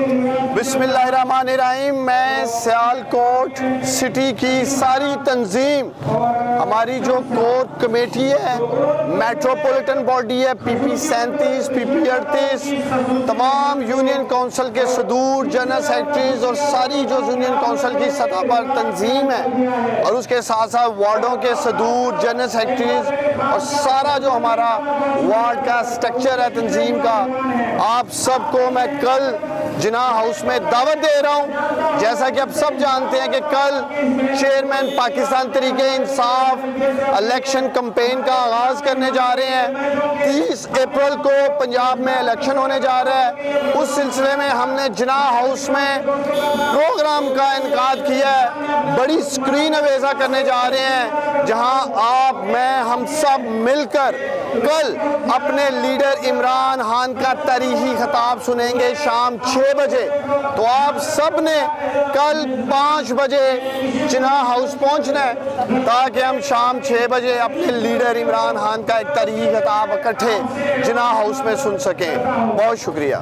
بسم اللہ الرحمن الرحیم۔ میں سیالکوٹ سٹی کی ساری تنظیم، ہماری جو کور کمیٹی ہے، میٹروپولیٹن باڈی ہے، پی پی 37، پی پی 38، تمام یونین کونسل کے صدور، جنرل سیکرٹریز اور ساری جو یونین کونسل کی سطح پر تنظیم ہے، اور اس کے ساتھ ساتھ وارڈوں کے صدور، جنرل سیکرٹریز اور سارا جو ہمارا وارڈ کا سٹرکچر ہے تنظیم کا، آپ سب کو میں کل جناح ہاؤس میں دعوت دے رہا ہوں۔ جیسا کہ آپ سب جانتے ہیں کہ کل chairman Pakistan Tehreek Insaf election campaign کا آغاز کرنے جا رہے ہیں۔ 30 اپریل کو پنجاب میں الیکشن ہونے جا رہا ہے۔ اس سلسلے میں ہم نے جناح ہاؤس میں پروگرام کا انعقاد کیا ہے، بڑی سکرین اویزہ کرنے جا رہے ہیں، جہاں آپ، میں، ہم سب مل کر کل اپنے لیڈر عمران خان کا تاریخی خطاب سنیں گے شام 6 بجے۔ تو آپ سب نے کل 5 بجے جناح ہاؤس پہنچنا ہے تاکہ ہم شام 6 بجے اپنے لیڈر عمران خان کا ایک تاریخی خطاب اکٹھے جناح ہاؤس میں سن سکیں۔ بہت شکریہ۔